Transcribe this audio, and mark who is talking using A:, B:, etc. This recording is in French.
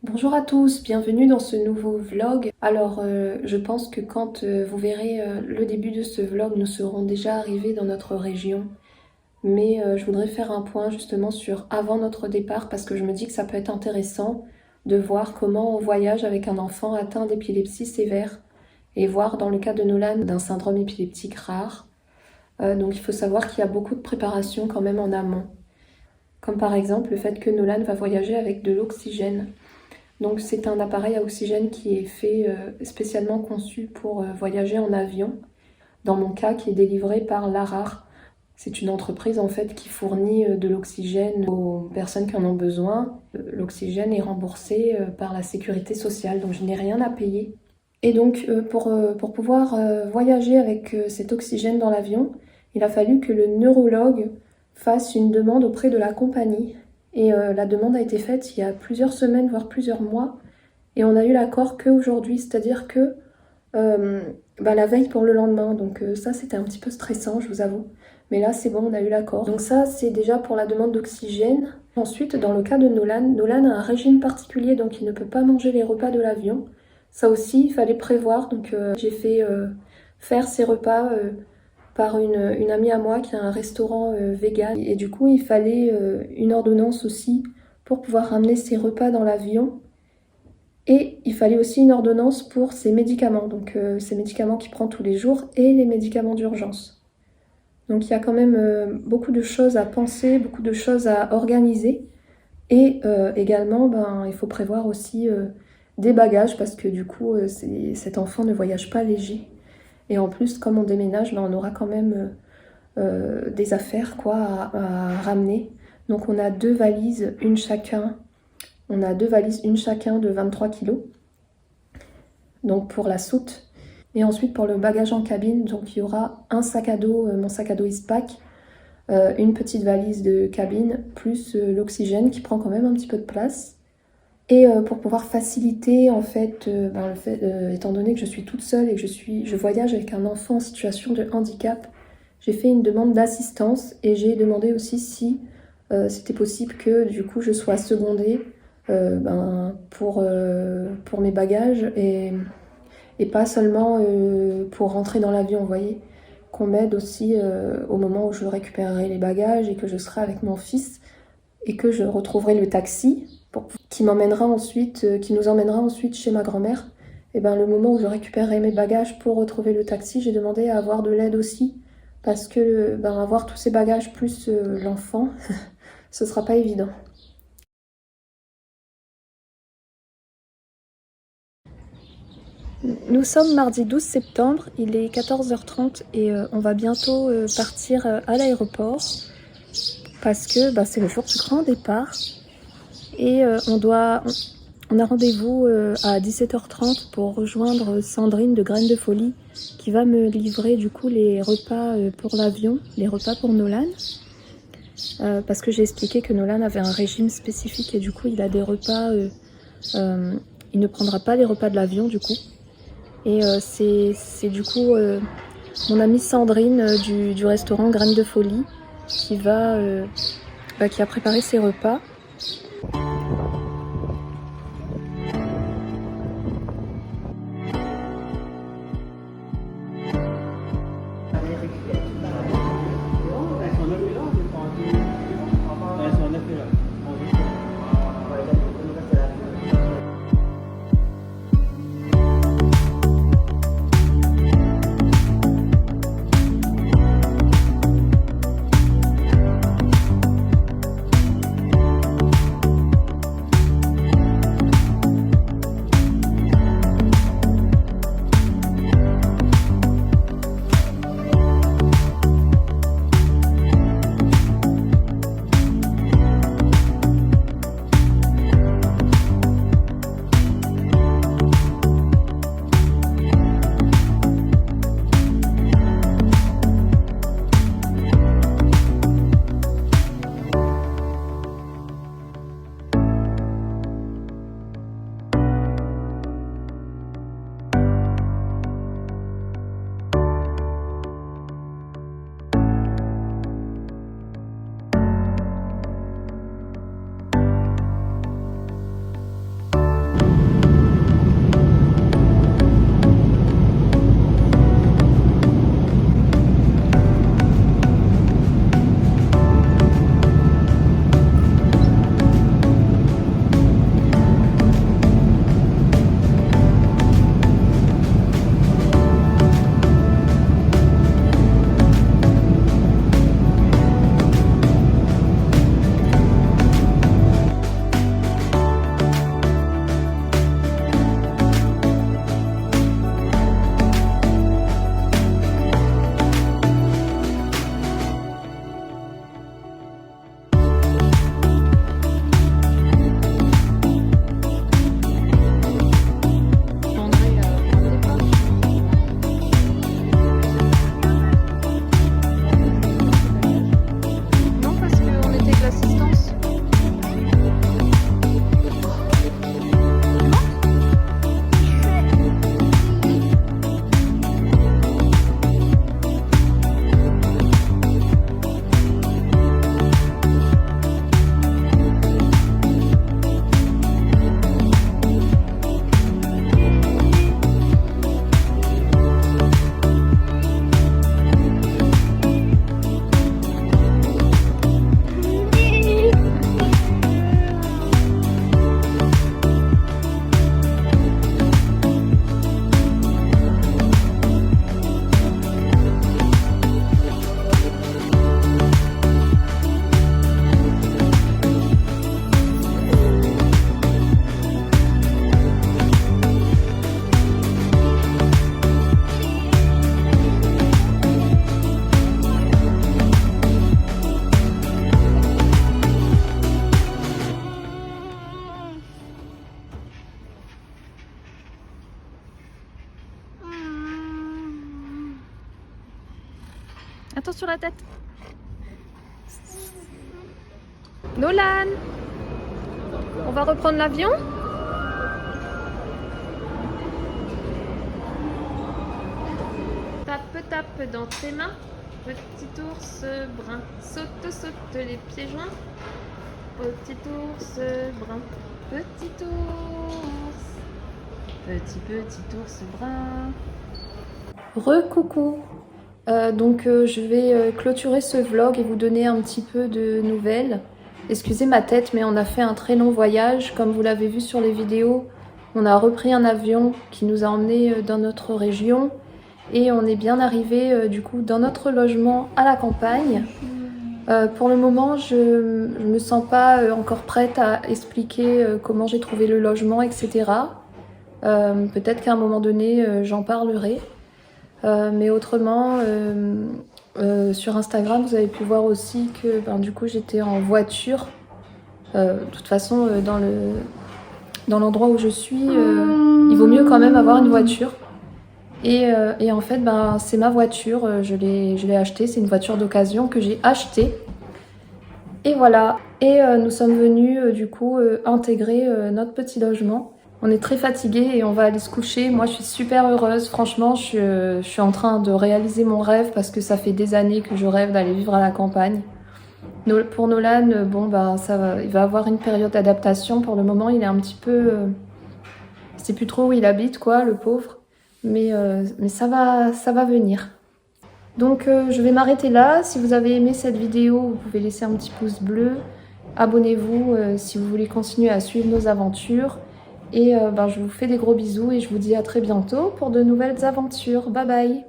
A: Bonjour à tous, bienvenue dans ce nouveau vlog. Alors, je pense que quand vous verrez le début de ce vlog, nous serons déjà arrivés dans notre région. Mais je voudrais faire un point justement sur avant notre départ parce que je me dis que ça peut être intéressant de voir comment on voyage avec un enfant atteint d'épilepsie sévère et voir dans le cas de Nolan d'un syndrome épileptique rare. Donc il faut savoir qu'il y a beaucoup de préparation quand même en amont. Comme par exemple le fait que Nolan va voyager avec de l'oxygène. Donc c'est un appareil à oxygène qui est fait spécialement conçu pour voyager en avion. Dans mon cas, qui est délivré par l'ARAR. C'est une entreprise en fait qui fournit de l'oxygène aux personnes qui en ont besoin. L'oxygène est remboursé par la sécurité sociale, donc je n'ai rien à payer. Et donc pour pouvoir voyager avec cet oxygène dans l'avion, il a fallu que le neurologue fasse une demande auprès de la compagnie. Et la demande a été faite il y a plusieurs semaines, voire plusieurs mois. Et on a eu l'accord qu'aujourd'hui, c'est-à-dire que la veille pour le lendemain. Donc ça, c'était un petit peu stressant, je vous avoue. Mais là, c'est bon, on a eu l'accord. Donc ça, c'est déjà pour la demande d'oxygène. Ensuite, dans le cas de Nolan, Nolan a un régime particulier, donc il ne peut pas manger les repas de l'avion. Ça aussi, il fallait prévoir. Donc j'ai fait faire ces repas par une amie à moi qui a un restaurant vegan. Et du coup, il fallait une ordonnance aussi pour pouvoir ramener ces repas dans l'avion. Et il fallait aussi une ordonnance pour ses médicaments, donc ses médicaments qu'il prend tous les jours et les médicaments d'urgence. Donc il y a quand même beaucoup de choses à penser, beaucoup de choses à organiser. Et également, il faut prévoir aussi des bagages parce que du coup, cet enfant ne voyage pas léger. Et en plus, comme on déménage, on aura quand même des affaires à ramener. Donc on a deux valises, une chacun. On a deux valises, une chacun de 23 kg. Donc pour la soute. Et ensuite pour le bagage en cabine, donc il y aura un sac à dos, mon sac à dos Eastpak, une petite valise de cabine, plus l'oxygène qui prend quand même un petit peu de place. Et pour pouvoir faciliter en fait, le fait étant donné que je suis toute seule et que je voyage avec un enfant en situation de handicap, j'ai fait une demande d'assistance et j'ai demandé aussi si c'était possible que du coup je sois secondée pour mes bagages et pas seulement pour rentrer dans l'avion, vous voyez, qu'on m'aide aussi au moment où je récupérerai les bagages et que je serai avec mon fils et que je retrouverai le taxi qui m'emmènera ensuite, qui nous emmènera ensuite chez ma grand-mère. Et le moment où je récupérerai mes bagages pour retrouver le taxi, j'ai demandé à avoir de l'aide aussi parce que avoir tous ces bagages plus l'enfant, ce sera pas évident. Nous sommes mardi 12 septembre, il est 14h30 et on va bientôt partir à l'aéroport parce que c'est le jour du grand départ et on a rendez-vous à 17h30 pour rejoindre Sandrine de Graines de Folie qui va me livrer du coup les repas pour l'avion, les repas pour Nolan. Parce que j'ai expliqué que Nolan avait un régime spécifique et du coup il a des repas, il ne prendra pas les repas de l'avion du coup. Et c'est du coup mon amie Sandrine du restaurant Graines de Folie qui a préparé ses repas.
B: Attention la tête. Nolan, on va reprendre l'avion? Tape, tape dans tes mains. Petit ours brun. Saute, saute les pieds joints. Petit ours brun. Petit ours. Petit ours brun.
A: Recoucou. Je vais clôturer ce vlog et vous donner un petit peu de nouvelles. Excusez ma tête, mais on a fait un très long voyage. Comme vous l'avez vu sur les vidéos, on a repris un avion qui nous a emmenés dans notre région. Et on est bien arrivé du coup dans notre logement à la campagne. Pour le moment, je me sens pas encore prête à expliquer comment j'ai trouvé le logement, etc. Peut-être qu'à un moment donné, j'en parlerai. Mais autrement, sur Instagram, vous avez pu voir aussi que du coup j'étais en voiture. De toute façon, dans l'endroit où je suis, il vaut mieux quand même avoir une voiture. Et en fait, c'est ma voiture, je l'ai achetée, c'est une voiture d'occasion que j'ai achetée. Et voilà, et nous sommes venus du coup intégrer notre petit logement. On est très fatigués et on va aller se coucher. Moi, je suis super heureuse. Franchement, je suis en train de réaliser mon rêve parce que ça fait des années que je rêve d'aller vivre à la campagne. Pour Nolan, il va avoir une période d'adaptation. Pour le moment, il est un petit peu... je sais plus trop où il habite, quoi, le pauvre. Mais ça va venir. Donc, je vais m'arrêter là. Si vous avez aimé cette vidéo, vous pouvez laisser un petit pouce bleu. Abonnez-vous si vous voulez continuer à suivre nos aventures. Et je vous fais des gros bisous et je vous dis à très bientôt pour de nouvelles aventures. Bye bye!